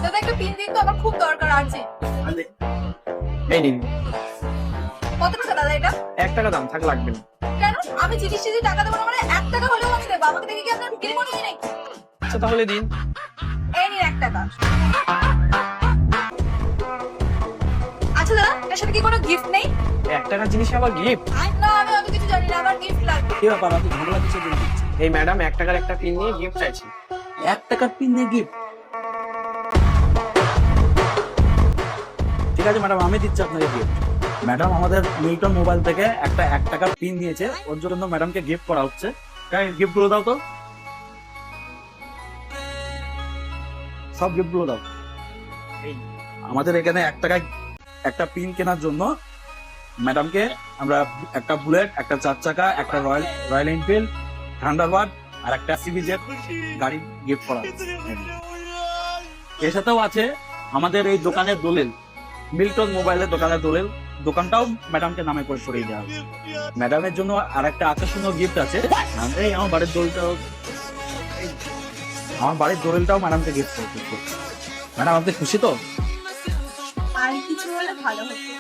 দাদা একটা পিন দিন তো, আমার খুব দরকার আছে। এই নিন। কত টাকা দাদা এটা? 1 টাকা দাম, থাক লাগবে না। কেন? আমি জিনিস চিনি টাকা দেবো না মানে 1 টাকা হলেও আমি দেবো। আমাকে দেখে কি আপনার বিক্রি করে দিই নাকি? আচ্ছা তাহলে দিন। এই নিন 1 টাকা। আচ্ছা দাদা, এর সাথে কি কোনো গিফট নেই? 1 টাকার জিনিস আবার গিফট? না, আমি অত কিছু জানি না, আমার গিফট লাগবে। কি ব্যাপার, আপনি ঝামেলা কিছু দিন দিচ্ছেন? এই ম্যাডাম 1 টাকার একটা পিন নিয়ে গিফট চাইছি। 1 টাকার পিন দিয়ে গিফট? ঠিক আছে ম্যাডাম, আমি দিচ্ছি আপনাকে গিফট। ম্যাডাম আমাদের মিল্টন মোবাইল থেকে একটা 1 টাকার পিন দিয়েছে, ওর জন্য ম্যাডামকে গিফট করা হচ্ছে। তাই গিফট গুলো দাও তো, সব গিফট গুলো দাও। এই আমাদের এখানে 1 টাকায় একটা পিন কেনার জন্য ম্যাডামকে আমরা একটা বুলেট, একটা 4 চাকা, একটা রয়্যাল এনফিল্ড, থান্ডারবার্ড আর একটা সিবিজেড গাড়ি গিফট করা হচ্ছে। এর সাথেও আছে আমাদের এই দোকানের দলিল, মিল্টন মোবাইলের দোকানের দলিল, দোকানটাও ম্যাডামকে নামে করে সরিয়ে দেওয়া হবে। ম্যাডামের জন্য আর একটা আকর্ষণীয় গিফট আছে। এই আমার বাড়ির দলিলটাও, আমার বাড়ির দলিলটাও ম্যাডামকে গিফট করতে। ম্যাডাম আপনি খুশি তো? আর কিছু হলে ভালো হতো।